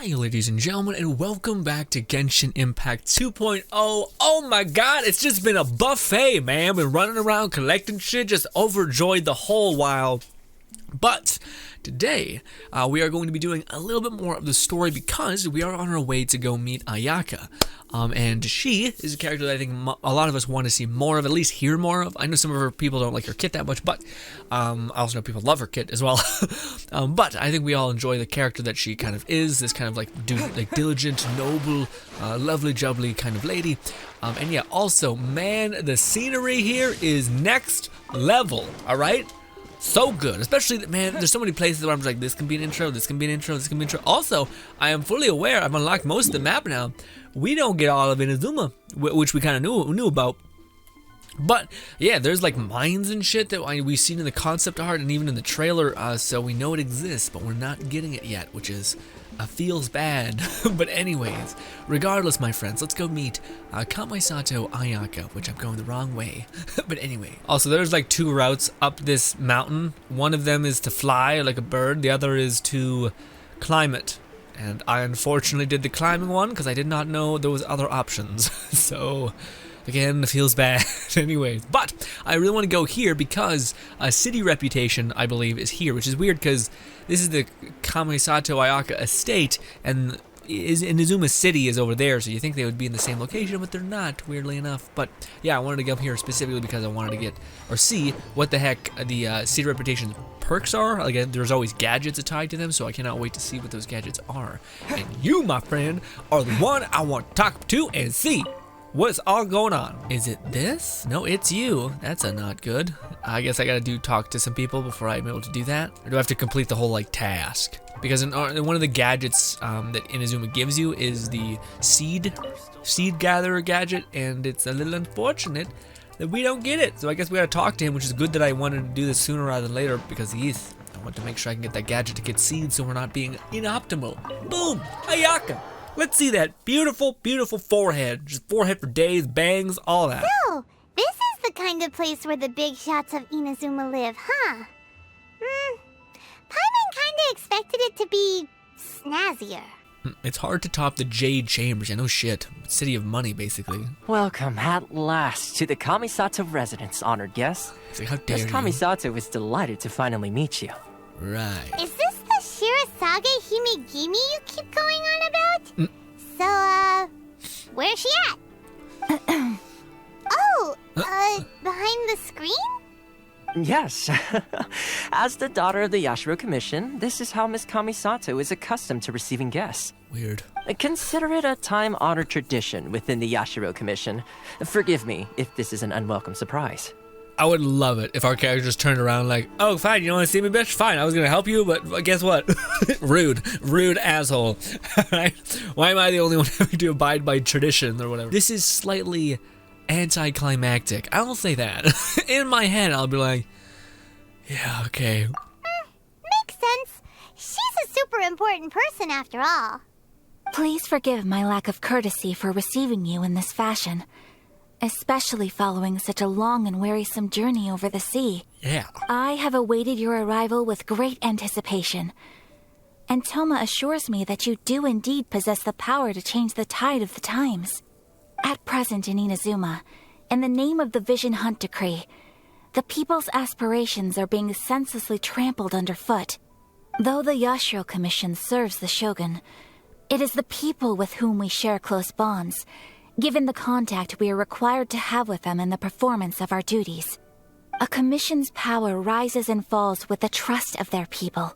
Hi ladies and gentlemen, and welcome back to Genshin Impact 2.0. Oh my god, it's just been a buffet, man. Been running around collecting shit, just overjoyed the whole while. But today, we are going to be doing a little bit more of the story because we are on our way to go meet AYAKA. And she is a character that I think a lot of us want to see more of, at least hear more of. I know some of her people don't like her kit that much, but I also know people love her kit as well. But I think we all enjoy the character that she kind of is, this kind of like diligent, noble, lovely jubbly kind of lady. And yeah, also, man, the scenery here is next level, alright? So good, especially that, man, there's so many places where I'm just like, this can be an intro, this can be an intro, this can be an intro. Also, I am fully aware, I've unlocked most of the map now. We don't get all of Inazuma, which we kind of knew about. But yeah, there's like mines and shit that we've seen in the concept art and even in the trailer, so we know it exists, but we're not getting it yet, which is feels bad. But anyways, regardless, my friends, let's go meet Kamisato Ayaka, which I'm going the wrong way. But anyway, also there's like two routes up this mountain. One of them is to fly like a bird, the other is to climb it. And I unfortunately did the climbing one because I did not know there was other options. So again, it feels bad. Anyways, but I really want to go here because a city reputation, I believe, is here, which is weird because this is the Kamisato Ayaka estate, and Inazuma City is over there, so you think they would be in the same location, but they're not, weirdly enough. But yeah, I wanted to come here specifically because I wanted to get, or see, what the heck the city reputation perks are. Again, there's always gadgets tied to them, so I cannot wait to see what those gadgets are. And you, my friend, are the one I want to talk to and see what's all going on. Is it this? No, it's you. That's not good. I guess I gotta talk to some people before I'm able to do that. Or do I have to complete the whole like task? Because in one of the gadgets that Inazuma gives you is the seed gatherer gadget, and it's a little unfortunate that we don't get it. So I guess we gotta talk to him, which is good that I wanted to do this sooner rather than later because I want to make sure I can get that gadget to get seeds so we're not being inoptimal. Boom! Ayaka! Let's see that beautiful, beautiful forehead. Just forehead for days, bangs, all that. So, this is the kind of place where the big shots of Inazuma live, huh? Paimon kinda expected it to be snazzier. It's hard to top the Jade Chambers, yeah, no shit. City of money, basically. Welcome at last to the Kamisato residence, honored guest. It's like, how dare you? Miss Kamisato is delighted to finally meet you. Right. Is this the Shirasage Himegimi you keep going on about? So, where's she at? Behind the screen? Yes. As the daughter of the Yashiro Commission, this is how Miss Kamisato is accustomed to receiving guests. Weird. Consider it a time-honored tradition within the Yashiro Commission. Forgive me if this is an unwelcome surprise. I would love it if our character just turned around like, oh, fine, you don't want to see me, bitch? Fine, I was going to help you, but guess what? Rude asshole. Why am I the only one having to abide by tradition or whatever? This is slightly anticlimactic. I'll say that. In my head, I'll be like, yeah, okay. Makes sense. She's a super important person after all. Please forgive my lack of courtesy for receiving you in this fashion, especially following such a long and wearisome journey over the sea. Yeah. I have awaited your arrival with great anticipation, and Toma assures me that you do indeed possess the power to change the tide of the times. At present in Inazuma, in the name of the Vision Hunt Decree, the people's aspirations are being senselessly trampled underfoot. Though the Yashiro Commission serves the Shogun, it is the people with whom we share close bonds, given the contact we are required to have with them in the performance of our duties. A commission's power rises and falls with the trust of their people.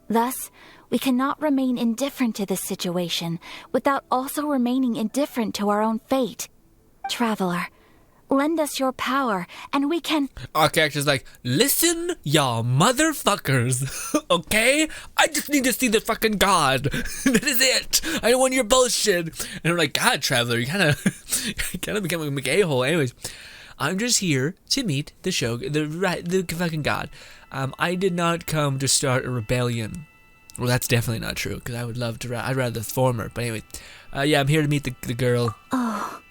Thus, we cannot remain indifferent to this situation without also remaining indifferent to our own fate. Traveler, lend us your power, and we can— Our character's like, listen, y'all motherfuckers, okay? I just need to see the fucking god. That is it. I don't want your bullshit. And I'm like, God, Traveler, you kind of become a McA-hole. Anyways, I'm just here to meet the Shogun, the fucking god. I did not come to start a rebellion. Well, that's definitely not true, because I would love to, I'd rather the former. But anyway, yeah, I'm here to meet the girl. Oh.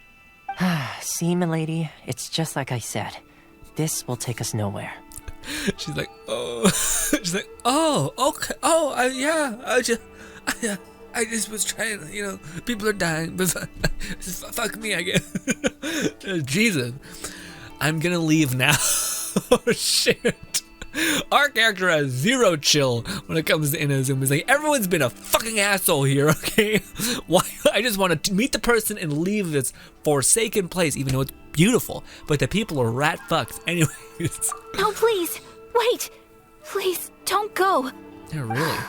See, milady, it's just like I said. This will take us nowhere. She's like, oh. She's like, oh, okay. Oh, yeah. I just was trying, you know, people are dying, but fuck me, I guess. Jesus. I'm gonna leave now. Oh, shit. Our character has zero chill when it comes to Inazuma. He's like, everyone's been a fucking asshole here, okay? Why? I just want to meet the person and leave this forsaken place, even though it's beautiful. But the people are rat fucks. Anyways. No, please. Wait. Please, don't go. Yeah, really.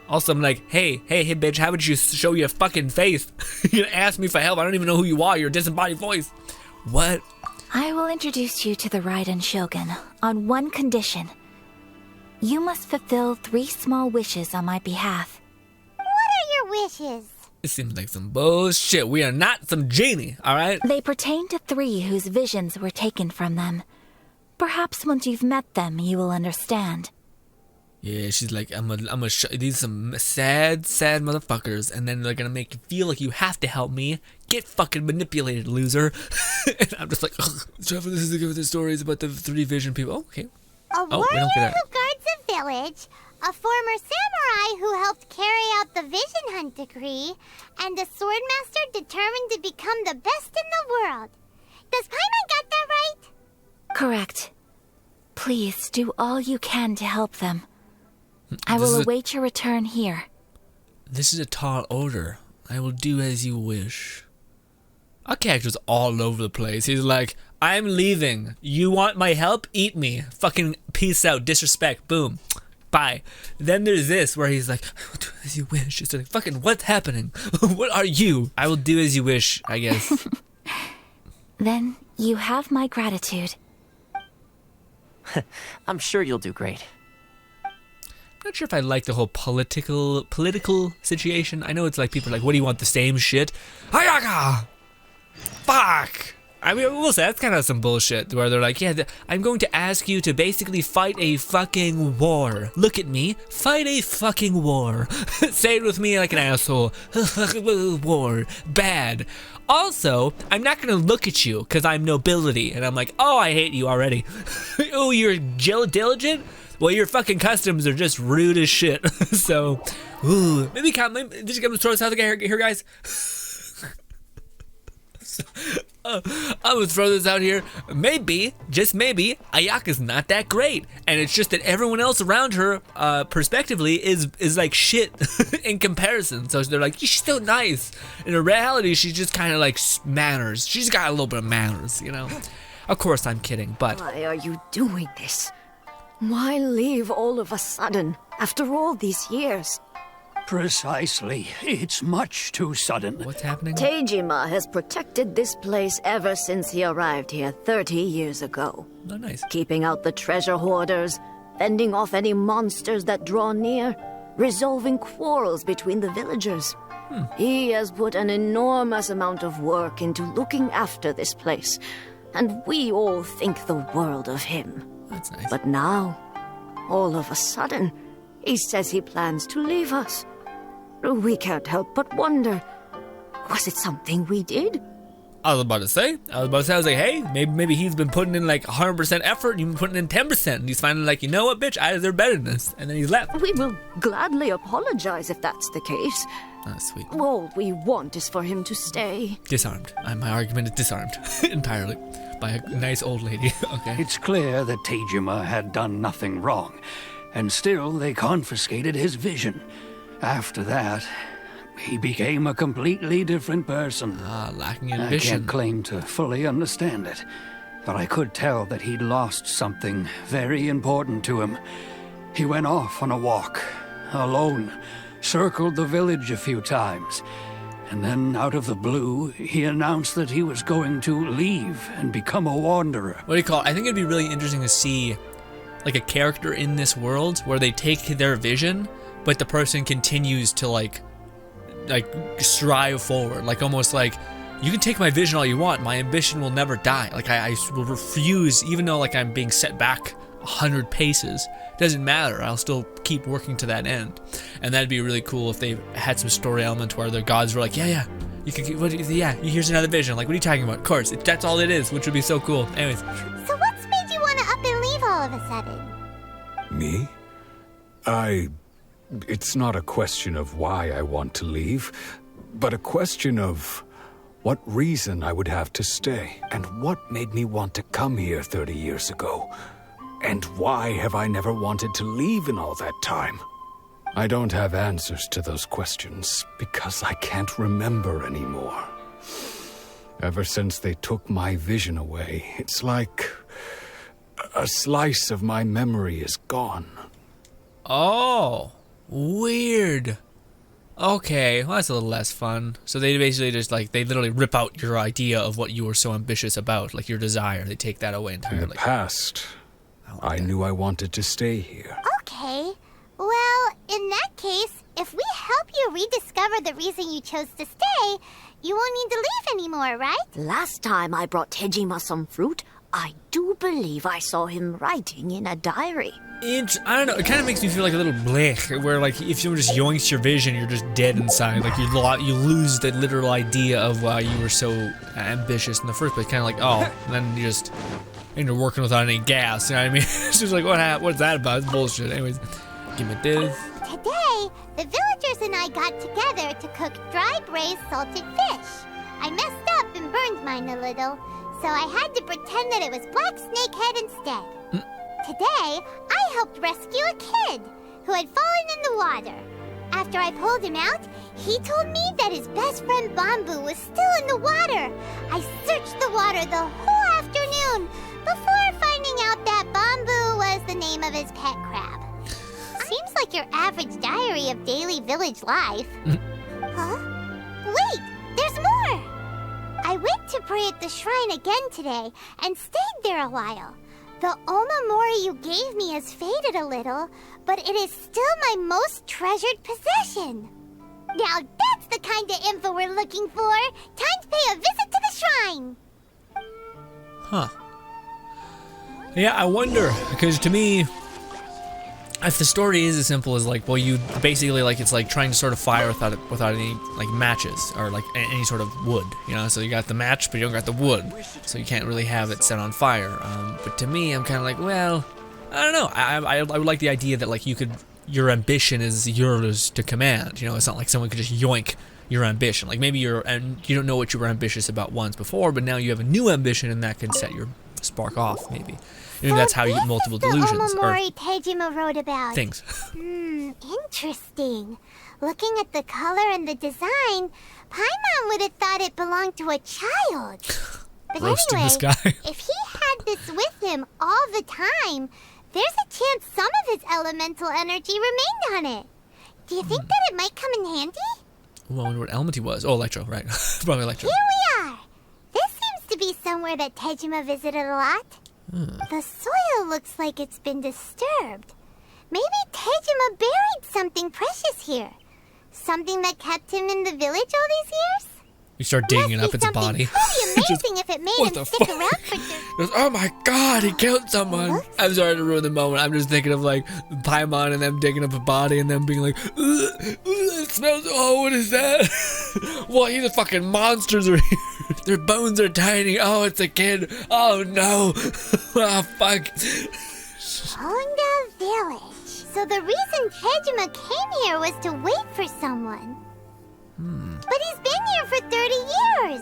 Also, I'm like, hey, bitch, how would you show your fucking face? You're gonna ask me for help. I don't even know who you are. You're a disembodied voice. What? I will introduce you to the Raiden Shogun on one condition. You must fulfill 3 small wishes on my behalf. What are your wishes? It seems like some bullshit. We are not some genie, alright? They pertain to 3 whose visions were taken from them. Perhaps once you've met them, you will understand. Yeah, she's like, I'm gonna show these some sad motherfuckers, and then they're gonna make you feel like you have to help me. Get fucking manipulated, loser. And I'm just like, Trevor, this is the stories about the 3 vision people. Oh, okay. A we warrior don't get that. who guards a village, a former samurai who helped carry out the vision hunt decree, and a swordmaster determined to become the best in the world. Does Paimon got that right? Correct. Please do all you can to help them. I will await your return here. This is a tall order. I will do as you wish. Our character's all over the place. He's like, I'm leaving. You want my help? Eat me. Fucking peace out. Disrespect. Boom. Bye. Then there's this where he's like, I will do as you wish. It's like, fucking, what's happening? What are you? I will do as you wish, I guess. Then you have my gratitude. I'm sure you'll do great. Not sure if I like the whole political situation. I know it's like people are like, what do you want, the same shit? AYAKA! Fuck! I mean, we'll say that's kind of some bullshit where they're like, yeah, I'm going to ask you to basically fight a fucking war. Look at me, fight a fucking war. Say it with me like an asshole. War, bad. Also, I'm not gonna look at you because I'm nobility, and I'm like, oh, I hate you already. Oh, you're diligent? Well, your fucking customs are just rude as shit. So, ooh, maybe did you come to throw this out here, guys? I'm gonna throw this out here. Maybe, just maybe, Ayaka's not that great, and it's just that everyone else around her, perspectively, is like shit in comparison. So they're like, she's so nice. In reality, she's just kind of like manners. She's got a little bit of manners, you know. Of course, I'm kidding, but why are you doing this? Why leave all of a sudden, after all these years? Precisely. It's much too sudden. what's happening? Teijima has protected this place ever since he arrived here 30 years ago. Oh, nice. Keeping out the treasure hoarders, fending off any monsters that draw near, resolving quarrels between the villagers. He has put an enormous amount of work into looking after this place, and we all think the world of him. That's nice. But now, all of a sudden, he says he plans to leave us. We can't help but wonder, was it something we did? I was about to say, I was like, hey, maybe he's been putting in like 100% effort, and you've been putting in 10%, and he's finally like, you know what, bitch, I deserve better than this, and then he's left. We will gladly apologize if that's the case. That's sweet. All we want is for him to stay. Disarmed. My argument is disarmed entirely by a nice old lady. Okay. It's clear that Teijima had done nothing wrong, and still they confiscated his vision. After that, he became a completely different person. Lacking I ambition. can't claim to fully understand it, but I could tell that he'd lost something very important to him. He went off on a walk, alone, circled the village a few times, and then out of the blue, he announced that he was going to leave and become a wanderer. What do you call it? I think it'd be really interesting to see like a character in this world where they take their vision, but the person continues to like strive forward, like almost like, you can take my vision all you want, my ambition will never die. Like I will refuse, even though like I'm being set back 100 paces, doesn't matter, I'll still keep working to that end. And that'd be really cool if they had some story element where their gods were like, yeah, you can, here's another vision. Like, what are you talking about? Of course, that's all it is, which would be so cool. Anyways. So what's made you want to up and leave all of a sudden? Me? It's not a question of why I want to leave, but a question of what reason I would have to stay, and what made me want to come here 30 years ago. And why have I never wanted to leave in all that time? I don't have answers to those questions, because I can't remember anymore. Ever since they took my vision away, it's like a slice of my memory is gone. Oh, weird. Okay, well, that's a little less fun. So they basically just like, they literally rip out your idea of what you were so ambitious about, like your desire. They take that away entirely. In the past, I knew I wanted to stay here. Okay. Well, in that case, if we help you rediscover the reason you chose to stay, you won't need to leave anymore, right? Last time I brought Tejima some fruit, I do believe I saw him writing in a diary. I don't know, it kind of makes me feel like a little blech, where like if someone just yoinks your vision, you're just dead inside. Like you lose the literal idea of why you were so ambitious in the first place. Kind of like, oh, and then you're working without any gas, you know what I mean? It's just like, what's that about? It's bullshit. Anyways, give me this. Today, the villagers and I got together to cook dry braised salted fish. I messed up and burned mine a little, so I had to pretend that it was black snakehead instead. Today, I helped rescue a kid who had fallen in the water. After I pulled him out, he told me that his best friend Bamboo was still in the water. I searched the water the whole afternoon before finding out that Bamboo was the name of his pet crab. Seems like your average diary of daily village life. Huh? Wait, there's more! I went to pray at the shrine again today and stayed there a while. The Omamori you gave me has faded a little, but it is still my most treasured possession. Now that's the kind of info we're looking for. Time to pay a visit to the shrine. Huh. Yeah, I wonder, because to me, if the story is as simple as like, well, you basically like, it's like trying to start a fire without any like matches or like any sort of wood, you know. So you got the match, but you don't got the wood, so you can't really have it set on fire. But to me, I'm kind of like, well, I don't know. I would like the idea that like your ambition is yours to command. You know, it's not like someone could just yoink your ambition. Like maybe you don't know what you were ambitious about once before, but now you have a new ambition, and that can set your spark off maybe. Maybe that's how you get multiple delusions or Tejima wrote about. Things. Interesting. Looking at the color and the design, Paimon would have thought it belonged to a child. But Roasting anyway, this guy. if he had this with him all the time, there's a chance some of his elemental energy remained on it. Do you think that it might come in handy? Well, I wonder what element he was. Oh, Electro, right. Probably Electro. Here we are. This seems to be somewhere that Tejima visited a lot. The soil looks like it's been disturbed. Maybe Tejima buried something precious here. Something that kept him in the village all these years? You start digging it up its body. It must be amazing if it made him stick around for Oh my god, he killed someone. I'm sorry to ruin the moment. I'm just thinking of like Paimon and them digging up a body and them being like, it smells, oh, what is that? Well, he's a fucking monsters are here. Their bones are tiny. Oh, it's a kid. Oh no. Oh fuck. Honda Village. So the reason Tejima came here was to wait for someone. But he's been here for 30 years.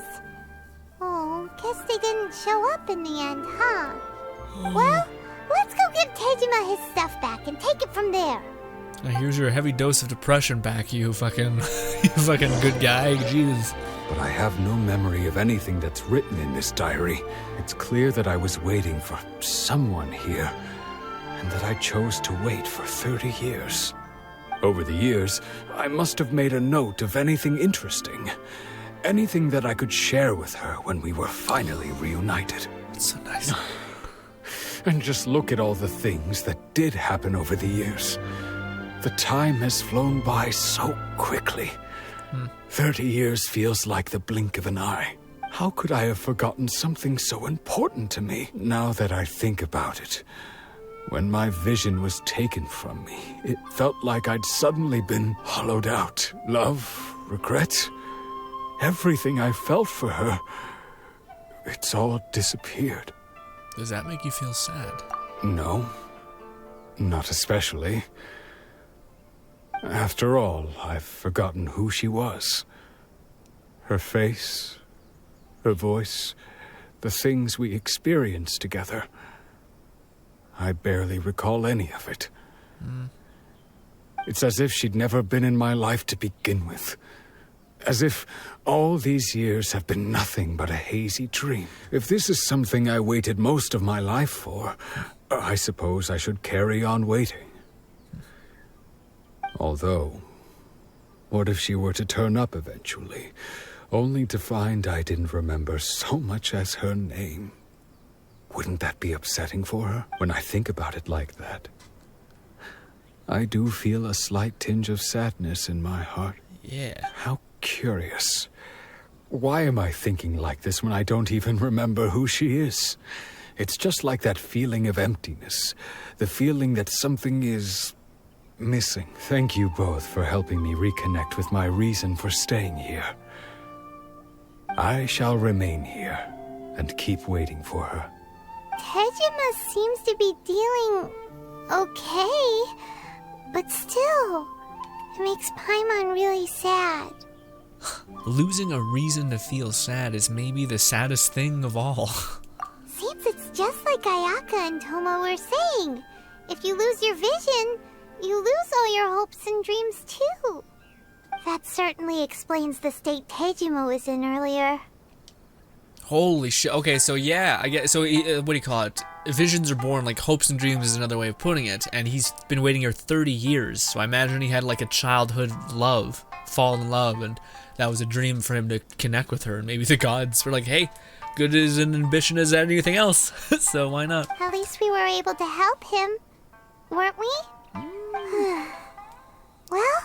Oh, guess they didn't show up in the end, huh? Well, let's go give Tejima his stuff back and take it from there. Now here's your heavy dose of depression back, you fucking good guy. Jesus. But I have no memory of anything that's written in this diary. It's clear that I was waiting for someone here, and that I chose to wait for 30 years. Over the years, I must have made a note of anything interesting. Anything that I could share with her when we were finally reunited. That's so nice. And just look at all the things that did happen over the years. The time has flown by so quickly. 30 years feels like the blink of an eye. How could I have forgotten something so important to me? Now that I think about it, when my vision was taken from me, it felt like I'd suddenly been hollowed out. Love, regret, everything I felt for her, it's all disappeared. Does that make you feel sad? No, not especially. After all, I've forgotten who she was. Her face, her voice, the things we experienced together. I barely recall any of it. It's as if she'd never been in my life to begin with. As if all these years have been nothing but a hazy dream. If this is something I waited most of my life for, I suppose I should carry on waiting. Although, what if she were to turn up eventually, only to find I didn't remember so much as her name? Wouldn't that be upsetting for her when I think about it like that? I do feel a slight tinge of sadness in my heart. Yeah. How curious. Why am I thinking like this when I don't even remember who she is? It's just like that feeling of emptiness. The feeling that something is missing. Thank you both for helping me reconnect with my reason for staying here. I shall remain here and keep waiting for her. Tejima seems to be dealing okay, but still, it makes Paimon really sad. Losing a reason to feel sad is maybe the saddest thing of all. Seems it's just like Ayaka and Toma were saying. If you lose your vision, you lose all your hopes and dreams too. That certainly explains the state Tejima was in earlier. Holy shit. Okay, so yeah, I get. So what do you call it? Visions are born, like hopes and dreams is another way of putting it. And he's been waiting here 30 years. So I imagine he had like a childhood love, fall in love, and that was a dream for him to connect with her. And maybe the gods were like, hey, good as an ambition as anything else. So why not? At least we were able to help him, weren't we? Well,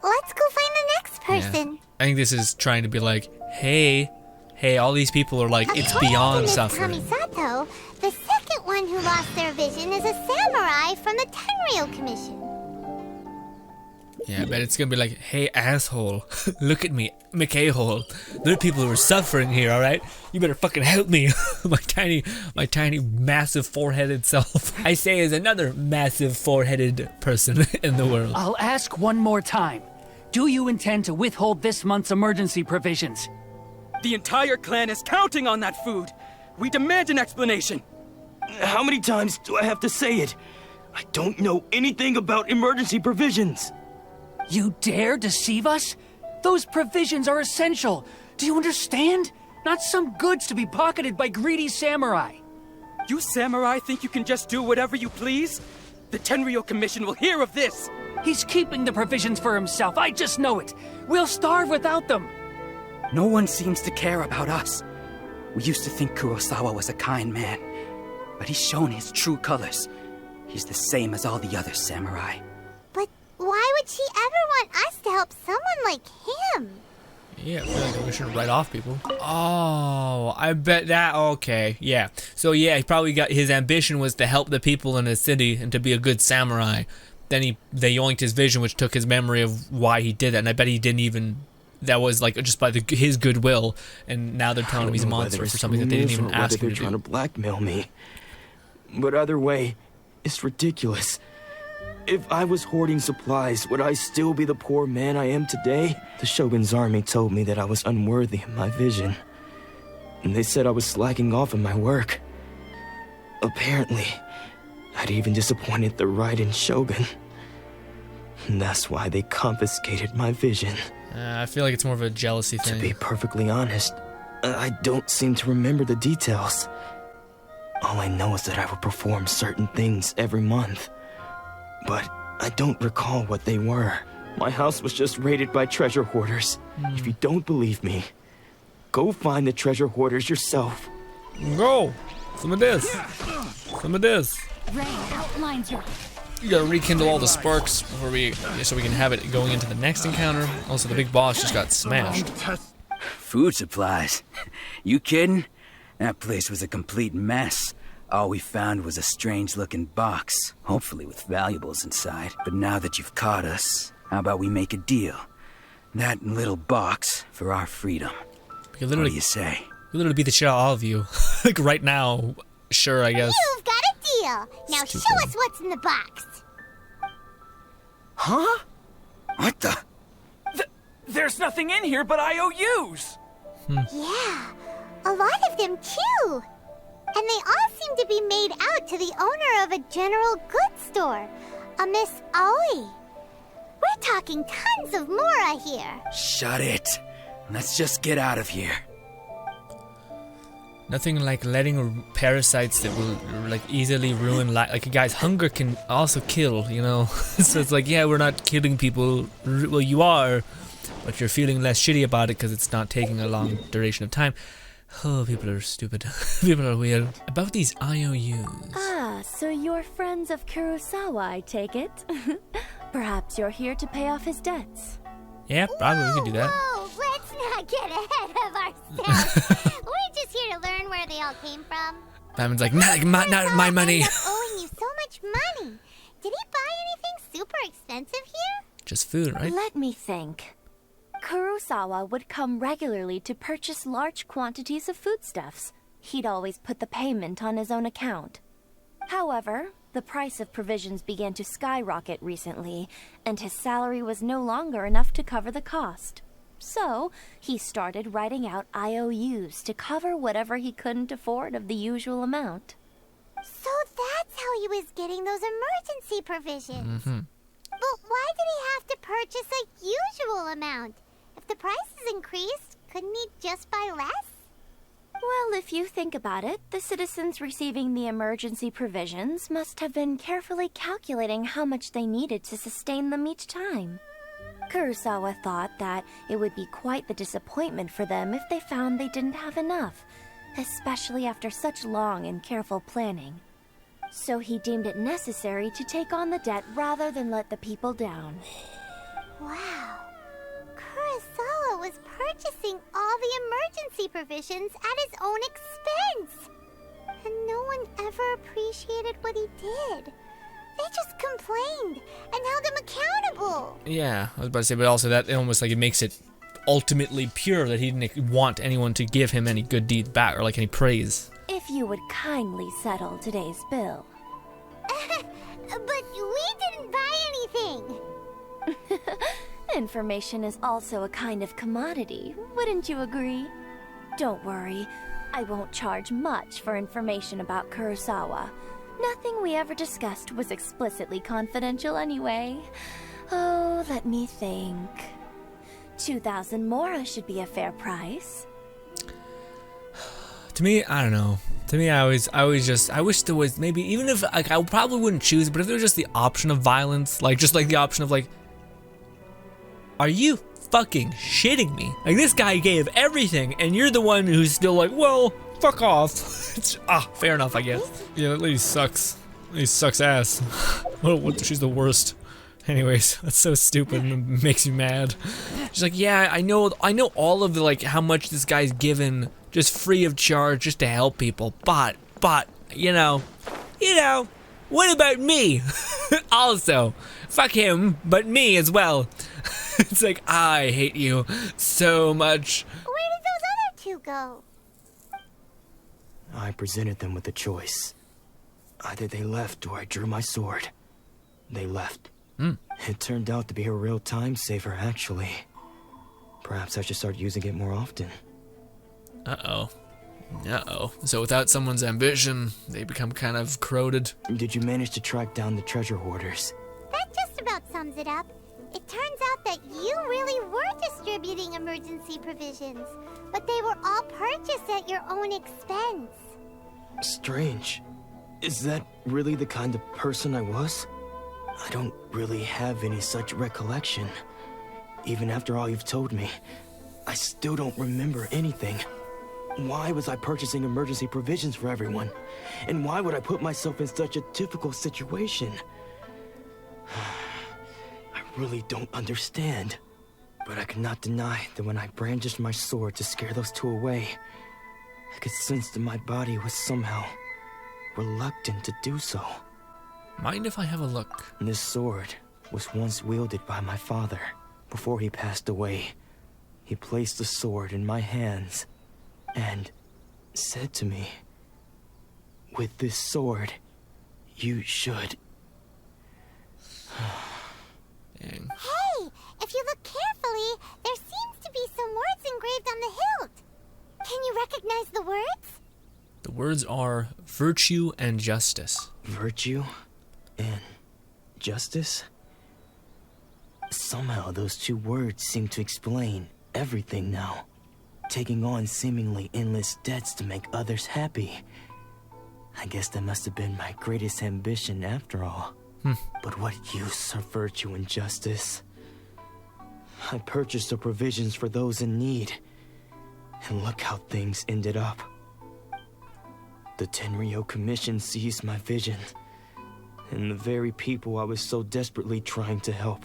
let's go find the next person. Yeah. I think this is trying to be like, hey, all these people are like, it's According beyond to Miss suffering. Kamisato, the second one who lost their vision is a samurai from the Tenryou Commission. Yeah, but it's gonna be like, hey, asshole, look at me, McA-hole. There are people who are suffering here, alright? You better fucking help me. my tiny, massive four-headed self. I say as another massive four-headed person in the world. I'll ask one more time. Do you intend to withhold this month's emergency provisions? The entire clan is counting on that food. We demand an explanation. How many times do I have to say it? I don't know anything about emergency provisions. You dare deceive us? Those provisions are essential. Do you understand? Not some goods to be pocketed by greedy samurai. You samurai think you can just do whatever you please? The Tenryou Commission will hear of this. He's keeping the provisions for himself. I just know it. We'll starve without them. No one seems to care about us. We used to think Kurosawa was a kind man, but he's shown his true colors. He's the same as all the other samurai. But why would she ever want us to help someone like him? Yeah, I feel like we should write off people. Oh, I bet that, okay, yeah. So yeah, he probably got, his ambition was to help the people in his city and to be a good samurai. Then they yoinked his vision, which took his memory of why he did that, and I bet he didn't even, that was like just by his goodwill, and now they're telling him he's a monster for something that they didn't even ask him to do. They're trying to blackmail me. But either way, it's ridiculous. If I was hoarding supplies, would I still be the poor man I am today? The Shogun's army told me that I was unworthy of my vision. And they said I was slacking off in my work. Apparently, I'd even disappointed the Raiden Shogun. And that's why they confiscated my vision. I feel like it's more of a jealousy thing. To be perfectly honest, I don't seem to remember the details. All I know is that I would perform certain things every month. But I don't recall what they were. My house was just raided by treasure hoarders. If you don't believe me, go find the treasure hoarders yourself. Go! Some of this. Some of this. Ray outlines your... You gotta rekindle all the sparks before so we can have it going into the next encounter. Also, the big boss just got smashed. Food supplies? You kidding? That place was a complete mess. All we found was a strange-looking box, hopefully with valuables inside. But now that you've caught us, how about we make a deal? That little box for our freedom. What do you say? We literally beat the shit out of all of you. Like right now, sure, I guess. You've got a deal. Now show us what's in the box. Huh? What the? There's nothing in here but IOUs! Yeah, a lot of them too. And they all seem to be made out to the owner of a general goods store, a Miss Aoi. We're talking tons of Mora here. Shut it. Let's just get out of here. Nothing like letting parasites that will like easily ruin life. Like, guys, hunger can also kill, you know? So it's like, yeah, we're not killing people. Well, you are, but you're feeling less shitty about it because it's not taking a long duration of time. Oh, people are stupid. People are weird. About these IOUs. Ah, so you're friends of Kurosawa, I take it? Perhaps you're here to pay off his debts. Yeah, probably we can do that. Whoa, let's not get ahead of ourselves. We're just here to learn where they all came from. Batman's like, not my money. Owing you so much money. Did he buy anything super expensive here? Just food, right? Let me think. Kurosawa would come regularly to purchase large quantities of foodstuffs. He'd always put the payment on his own account. However, the price of provisions began to skyrocket recently, and his salary was no longer enough to cover the cost. So, he started writing out IOUs to cover whatever he couldn't afford of the usual amount. So that's how he was getting those emergency provisions. But why did he have to purchase a usual amount? If the prices increased, couldn't he just buy less? Well, if you think about it, the citizens receiving the emergency provisions must have been carefully calculating how much they needed to sustain them each time. Kurosawa thought that it would be quite the disappointment for them if they found they didn't have enough, especially after such long and careful planning. So he deemed it necessary to take on the debt rather than let the people down. Wow. Kurosawa was purchasing all the emergency provisions at his own expense. And no one ever appreciated what he did. They just complained and held him accountable. Yeah, I was about to say, but also that almost like it makes it ultimately pure that he didn't want anyone to give him any good deeds back or like any praise. If you would kindly settle today's bill. But we didn't buy anything. Information is also a kind of commodity, wouldn't you agree? Don't worry, I won't charge much for information about Kurosawa. Nothing we ever discussed was explicitly confidential anyway. Oh, let me think. 2,000 mora should be a fair price. To me, I don't know. To me, I wish there was maybe, even if, like, I probably wouldn't choose, but if there was just the option of violence, like, just like the option of, like, are you fucking shitting me? Like, this guy gave everything, and you're the one who's still like, well, fuck off. Fair enough, I guess. Yeah, that lady sucks. That lady sucks ass. She's the worst. Anyways, that's so stupid and it makes you mad. She's like, yeah, I know all of the, like, how much this guy's given just free of charge just to help people, but, you know, what about me? Also, fuck him, but me as well. It's like, I hate you so much. Where did those other two go? I presented them with a choice. Either they left or I drew my sword. They left. It turned out to be a real time saver, actually. Perhaps I should start using it more often. Uh-oh. So without someone's ambition, they become kind of corroded. Did you manage to track down the treasure hoarders? That just about sums it up. It turns out that you really were distributing emergency provisions, but they were all purchased at your own expense. Strange. Is that really the kind of person I was? I don't really have any such recollection. Even after all you've told me, I still don't remember anything. Why was I purchasing emergency provisions for everyone? And why would I put myself in such a difficult situation? I really don't understand. But I cannot deny that when I brandished my sword to scare those two away, I could sense that my body was somehow reluctant to do so. Mind if I have a look? This sword was once wielded by my father. Before he passed away, he placed the sword in my hands and said to me, "With this sword, you should..." Hey, If you look carefully, there seems to be some words engraved on the hilt. Can you recognize the words? The words are virtue and justice. Virtue and justice? Somehow those two words seem to explain everything now. Taking on seemingly endless debts to make others happy. I guess that must have been my greatest ambition after all. But what use are virtue and justice? I purchased the provisions for those in need. And look how things ended up. The Tenryo Commission seized my vision. And the very people I was so desperately trying to help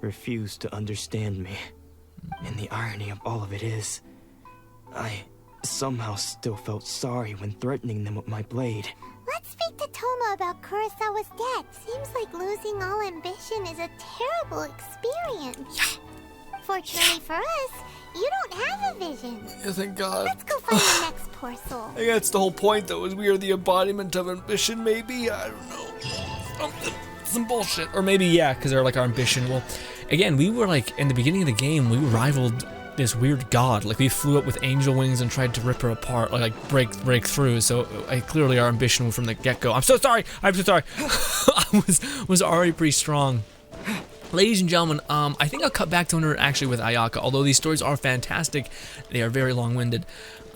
refused to understand me. And the irony of all of it is, I somehow still felt sorry when threatening them with my blade. Let's speak to Toma about Kurosawa's debt. Seems like losing all ambition is a terrible experience. Yeah. Fortunately for us, you don't have a vision. Yeah, thank God. Let's go find the next poor soul. I think that's the whole point, though, is we are the embodiment of ambition, maybe? I don't know. Some bullshit. Or maybe, yeah, because they're like our ambition. Well, again, we were like, in the beginning of the game, we rivaled this weird god. Like, we flew up with angel wings and tried to rip her apart, like break through. So, clearly our ambition from the get-go. I'm so sorry. I was already pretty strong. Ladies and gentlemen, I think I'll cut back to her actually with Ayaka. Although these stories are fantastic, they are very long-winded,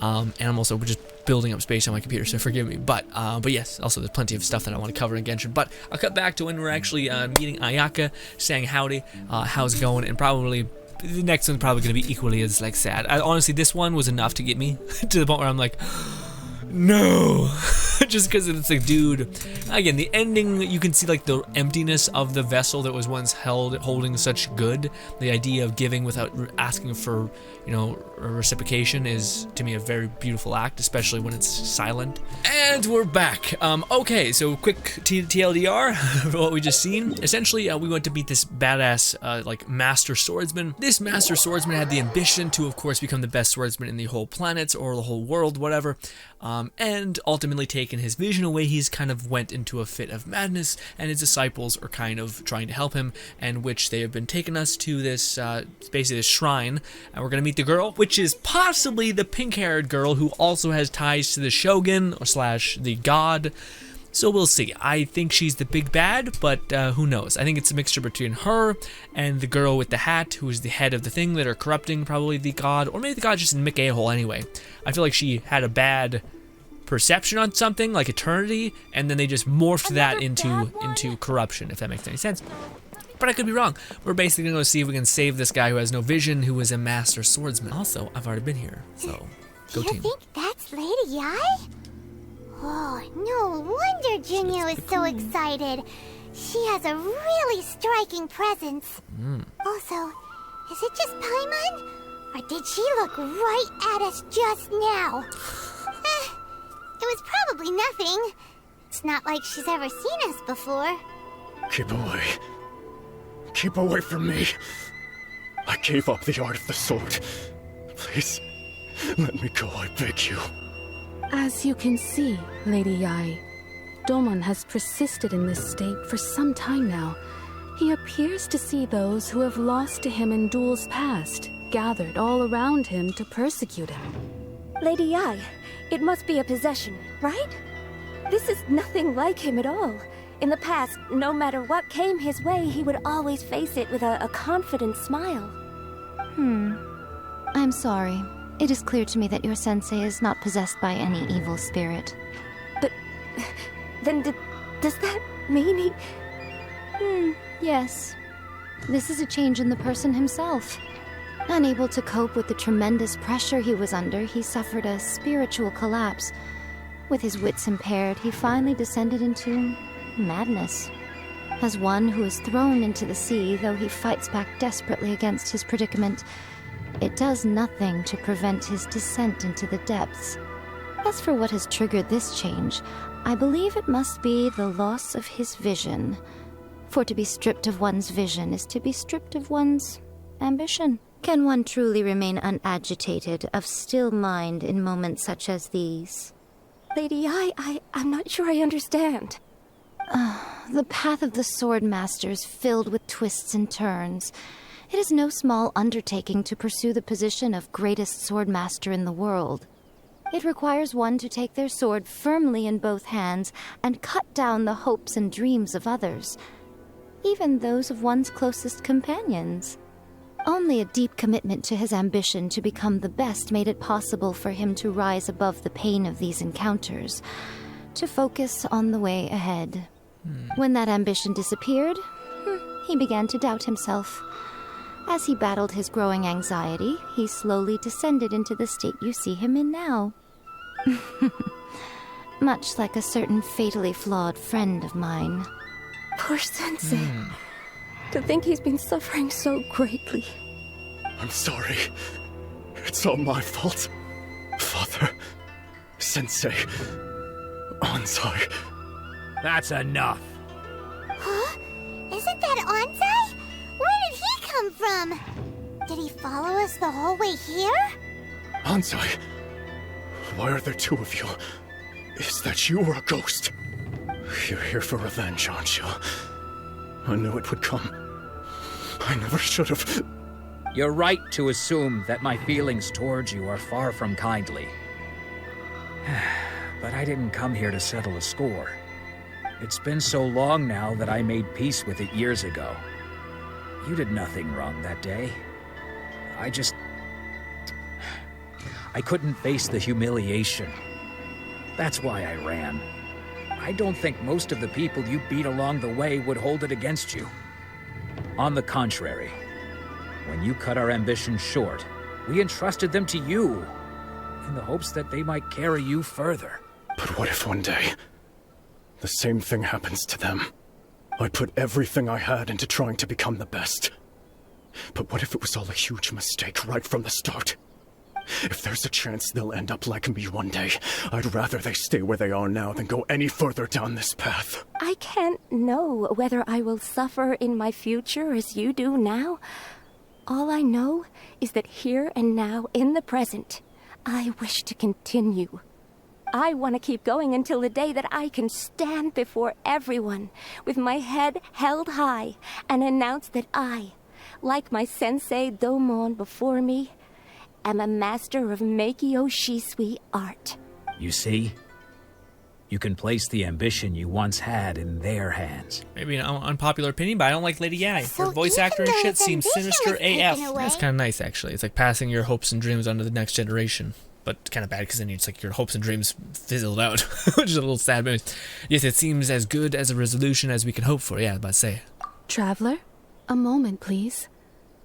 and I'm also just building up space on my computer, so forgive me. But yes, also there's plenty of stuff that I want to cover in Genshin. But I'll cut back to when we're actually meeting Ayaka, saying howdy, how's it going, and probably the next one's probably going to be equally as like sad. Honestly, this one was enough to get me to the point where I'm like, no. Just because it's like, dude, again, the ending, you can see like the emptiness of the vessel that was once holding such good. The idea of giving without asking for, you know, a reciprocation is, to me, a very beautiful act, especially when it's silent. And we're back. Okay, so quick TLDR for what we just seen. Essentially, we went to meet this badass, like, master swordsman. This master swordsman had the ambition to, of course, become the best swordsman in the whole planet or the whole world, whatever. And ultimately taken his vision away, he's kind of went into a fit of madness, and his disciples are kind of trying to help him, and which they have been taking us to this, basically this shrine, and we're gonna meet the girl, which is possibly the pink-haired girl who also has ties to the Shogun, or slash the god. So we'll see. I think she's the big bad, but who knows? I think it's a mixture between her and the girl with the hat, who is the head of the thing that are corrupting probably the god, or maybe the god's just a Mick a-hole anyway. I feel like she had a bad perception on something, like eternity, and then they just morphed that into corruption, if that makes any sense. But I could be wrong. We're basically going to see if we can save this guy who has no vision, who is a master swordsman. Also, I've already been here, so go team. You think that's Lady Yae? Oh, no wonder Junyo is so excited. She has a really striking presence. Also, is it just Paimon? Or did she look right at us just now? It was probably nothing. It's not like she's ever seen us before. Keep away. Keep away from me. I gave up the art of the sword. Please, let me go, I beg you. As you can see, Lady Yae, Domon has persisted in this state for some time now. He appears to see those who have lost to him in duels past, gathered all around him to persecute him. Lady Yae, it must be a possession, right? This is nothing like him at all. In the past, no matter what came his way, he would always face it with a confident smile. I'm sorry. It is clear to me that your sensei is not possessed by any evil spirit. But then does that mean he... Yes. This is a change in the person himself. Unable to cope with the tremendous pressure he was under, he suffered a spiritual collapse. With his wits impaired, he finally descended into madness. As one who is thrown into the sea, though he fights back desperately against his predicament, it does nothing to prevent his descent into the depths. As for what has triggered this change, I believe it must be the loss of his vision. For to be stripped of one's vision is to be stripped of one's ambition. Can one truly remain unagitated, of still mind in moments such as these? Lady Yae, I'm not sure I understand. The path of the sword master is filled with twists and turns. It is no small undertaking to pursue the position of greatest swordmaster in the world. It requires one to take their sword firmly in both hands and cut down the hopes and dreams of others, even those of one's closest companions. Only a deep commitment to his ambition to become the best made it possible for him to rise above the pain of these encounters, to focus on the way ahead. When that ambition disappeared, he began to doubt himself. As he battled his growing anxiety, he slowly descended into the state you see him in now. Much like a certain fatally flawed friend of mine. Poor Sensei. To think he's been suffering so greatly. I'm sorry. It's all my fault. Father, Sensei, Onsai. That's enough. Huh? Isn't that Onsai? Where did he come from? Did he follow us the whole way here? Onsai, why are there two of you? Is that you or a ghost? You're here for revenge, aren't you? I knew it would come. I never should have. You're right to assume that my feelings towards you are far from kindly. But I didn't come here to settle a score. It's been so long now that I made peace with it years ago. You did nothing wrong that day. I couldn't face the humiliation. That's why I ran. I don't think most of the people you beat along the way would hold it against you. On the contrary, when you cut our ambitions short, we entrusted them to you, in the hopes that they might carry you further. But what if one day, the same thing happens to them? I put everything I had into trying to become the best. But what if it was all a huge mistake right from the start? If there's a chance they'll end up like me one day, I'd rather they stay where they are now than go any further down this path. I can't know whether I will suffer in my future as you do now. All I know is that here and now, in the present, I wish to continue. I want to keep going until the day that I can stand before everyone with my head held high and announce that I, like my sensei Domon before me, am a master of Meikyo Shisui art. You see? You can place the ambition you once had in their hands. Maybe an unpopular opinion, but I don't like Lady Yae. So Her voice actor and even though shit his seems ambition sinister was taken AF. away- That's kind of nice, actually. It's like passing your hopes and dreams on to the next generation. But kind of bad, because then it's like your hopes and dreams fizzled out, which is a little sad. But yes, it seems as good as a resolution as we can hope for. Yeah, I was about to say. Traveler, a moment, please.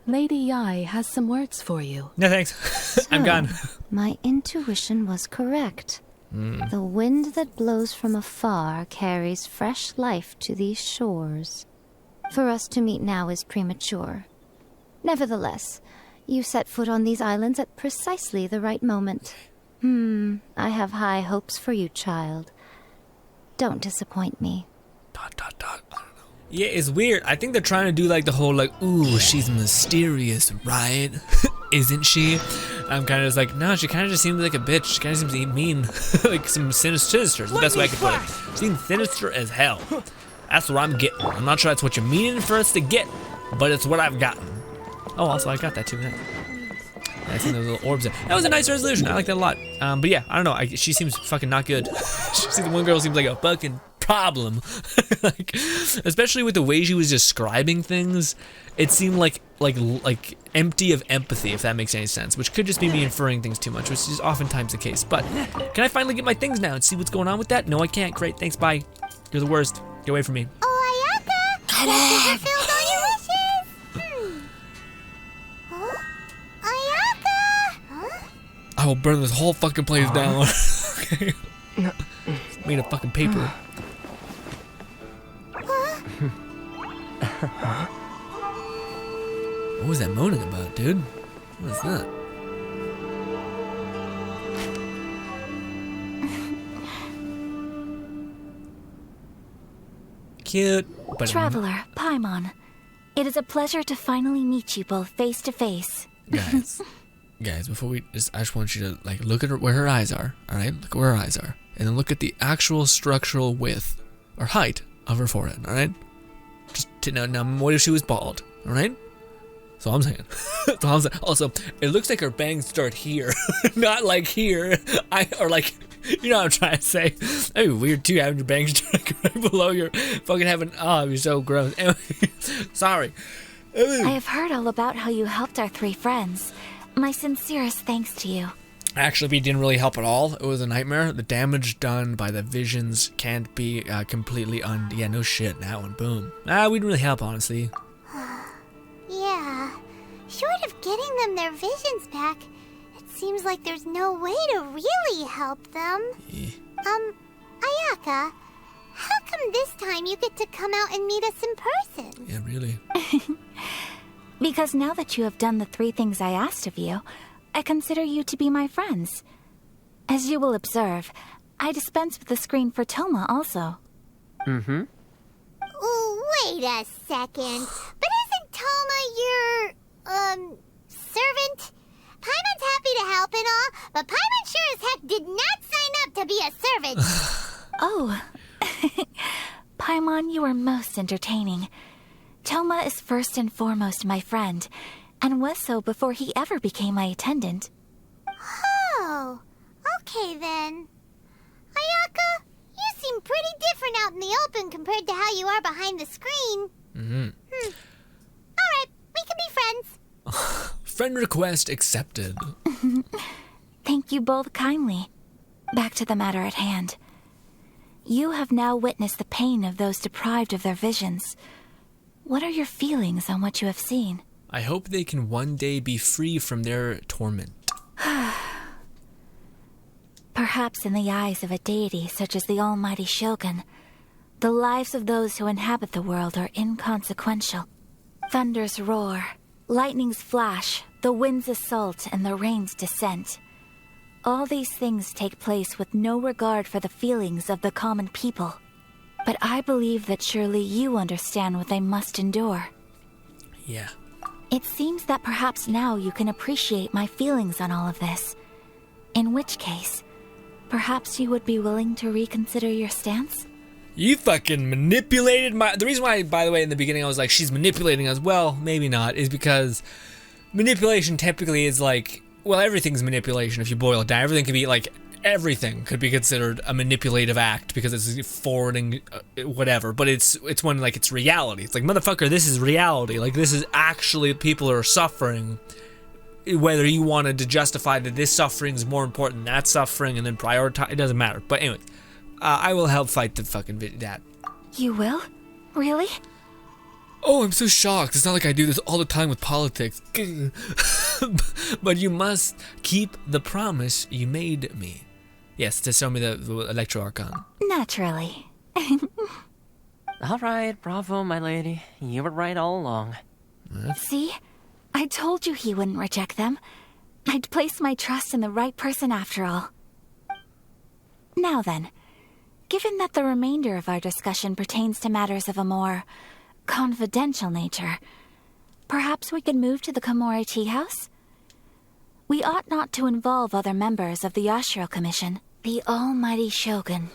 Lady Yae has some words for you. No, thanks. I'm gone. My intuition was correct. The wind that blows from afar carries fresh life to these shores. For us to meet now is premature. Nevertheless, you set foot on these islands at precisely the right moment. I have high hopes for you, child. Don't disappoint me. ... Yeah, it's weird. I think they're trying to do like the whole like, ooh, she's mysterious, right? Isn't she? I'm kind of just like, no, she kind of just seems like a bitch. She kind of seems mean. Like some sinister is the best way I can put it. She seems sinister as hell. That's what I'm getting. I'm not sure that's what you're meaning for us to get, but it's what I've gotten. Oh, also, I got that too. I think those little orbs there. That was a nice resolution. I like that a lot. But yeah, I don't know. She seems fucking not good. She's the one girl seems like a fucking problem. Like, especially with the way she was describing things, it seemed like empty of empathy, if that makes any sense. Which could just be me inferring things too much, which is oftentimes the case. But can I finally get my things now and see what's going on with that? No, I can't. Great. Thanks. Bye. You're the worst. Get away from me. Oh, Ayaka! Come on! Fulfilled all your wishes! Huh? Ayaka! Huh? I will burn this whole fucking place down. Okay. Made of fucking paper. What was that moaning about, dude? What was that? Cute. But Traveler, Paimon, it is a pleasure to finally meet you both face to face. Guys, before we I just want you to like look at where her eyes are. All right, look where her eyes are, and then look at the actual structural width or height of her forehead. All right, just now. What if she was bald? All right, So I'm saying. Also, it looks like her bangs start here, not like here. Or like, you know what I'm trying to say. That'd be weird too, having your bangs start right below your fucking having. Oh, it'd be so gross. Anyway, sorry. I have heard all about how you helped our 3 friends. My sincerest thanks to you. Actually, it didn't really help at all. It was a nightmare. The damage done by the visions can't be completely yeah, no shit. That one, boom. We didn't really help, honestly. Yeah. Short of getting them their visions back, it seems like there's no way to really help them. Yeah. Ayaka, how come this time you get to come out and meet us in person? Yeah, really. Because now that you have done the 3 things I asked of you, I consider you to be my friends. As you will observe, I dispense with the screen for Toma also. Mm-hmm. Wait a second. But isn't Toma your, servant? Paimon's happy to help and all, but Paimon sure as heck did not sign up to be a servant. Oh. Paimon, you are most entertaining. Toma is first and foremost my friend, and was so before he ever became my attendant. Oh, okay then. Ayaka, you seem pretty different out in the open compared to how you are behind the screen. Alright, we can be friends. Friend request accepted. Thank you both kindly. Back to the matter at hand. You have now witnessed the pain of those deprived of their visions. What are your feelings on what you have seen? I hope they can one day be free from their torment. Perhaps in the eyes of a deity such as the almighty Shogun, the lives of those who inhabit the world are inconsequential. Thunders roar, lightnings flash, the winds assault, and the rains descent. All these things take place with no regard for the feelings of the common people. But I believe that surely you understand what they must endure. Yeah. It seems that perhaps now you can appreciate my feelings on all of this. In which case, perhaps you would be willing to reconsider your stance? You fucking manipulated the reason why, by the way, in the beginning I was like, she's manipulating us. Well, maybe not, is because manipulation typically is like, well, everything's manipulation if you boil it down. Everything can be like, everything could be considered a manipulative act because it's forwarding whatever, but it's when like it's reality. It's like, motherfucker, this is reality. Like, this is actually people are suffering. Whether you wanted to justify that this suffering is more important than that suffering and then prioritize, it doesn't matter. But anyway, I will help fight the fucking that. You will? Really? Oh, I'm so shocked. It's not like I do this all the time with politics. But you must keep the promise you made me. Yes, to show me the Electro Archon. Naturally. All right, bravo, my lady. You were right all along. See? I told you he wouldn't reject them. I'd placed my trust in the right person after all. Now then, given that the remainder of our discussion pertains to matters of a more confidential nature, perhaps we could move to the Komori Tea House? We ought not to involve other members of the Yashiro Commission. The almighty Shogun.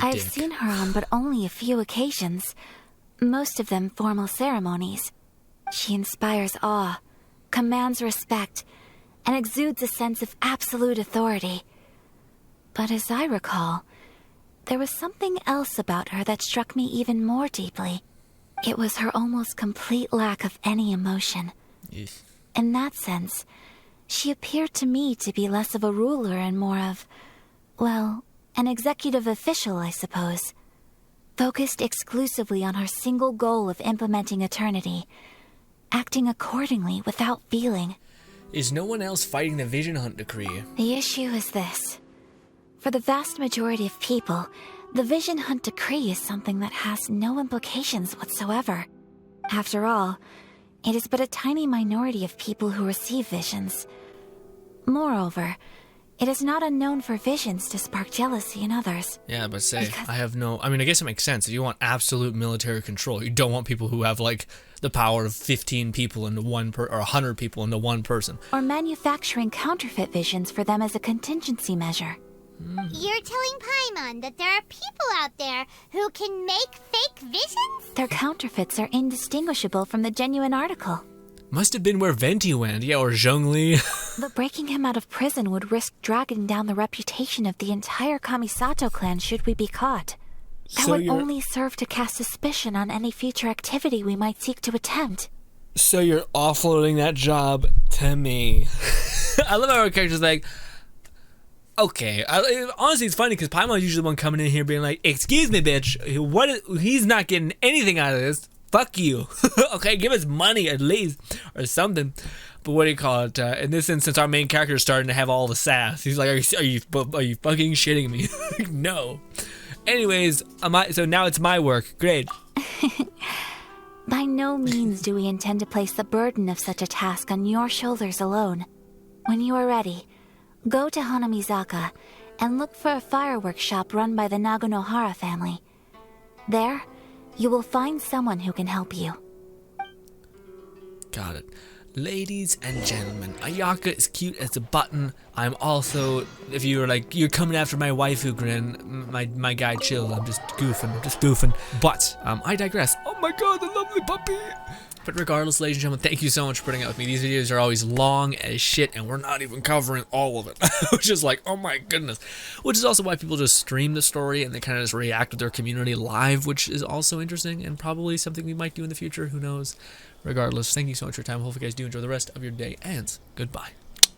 I've seen her on but only a few occasions, most of them formal ceremonies. She inspires awe, commands respect, and exudes a sense of absolute authority. But as I recall, there was something else about her that struck me even more deeply. It was her almost complete lack of any emotion. Yes. In that sense, she appeared to me to be less of a ruler and more of, well, an executive official, I suppose. Focused exclusively on her single goal of implementing eternity, acting accordingly without feeling. Is no one else fighting the Vision Hunt decree? The issue is this. For the vast majority of people, the Vision Hunt decree is something that has no implications whatsoever. After all, it is but a tiny minority of people who receive visions. Moreover, it is not unknown for visions to spark jealousy in others. Yeah, but say, I guess it makes sense. If you want absolute military control, you don't want people who have, like, the power of 15 people into one or 100 people into one person. Or manufacturing counterfeit visions for them as a contingency measure. You're telling Paimon that there are people out there who can make fake visions? Their counterfeits are indistinguishable from the genuine article. Must have been where Venti went, yeah, or Zhongli. But breaking him out of prison would risk dragging down the reputation of the entire Kamisato clan should we be caught. That So would you're- only serve to cast suspicion on any future activity we might seek to attempt. So you're offloading that job to me. I love how our character's like, okay. Honestly, it's funny because Paimon's usually the one coming in here being like, excuse me, bitch. He's not getting anything out of this. Fuck you. Okay, give us money at least or something. But what do you call it? In this instance, our main character is starting to have all the sass. He's like, are you fucking shitting me? No. Anyways, so now it's my work. Great. By no means do we intend to place the burden of such a task on your shoulders alone. When you are ready, go to Hanamizaka and look for a fireworks shop run by the Naganohara family. There, you will find someone who can help you. Got it. Ladies and gentlemen, Ayaka is cute as a button. I'm also, if you're like, you're coming after my waifu grin, my guy chill, I'm just goofing. But, I digress. Oh my god, the lovely puppy! But regardless, ladies and gentlemen, thank you so much for putting up with me. These videos are always long as shit, and we're not even covering all of it. Which is like, oh my goodness. Which is also why people just stream the story, and they kind of just react with their community live, which is also interesting, and probably something we might do in the future, who knows. Regardless, thank you so much for your time. Hopefully you guys do enjoy the rest of your day, and goodbye.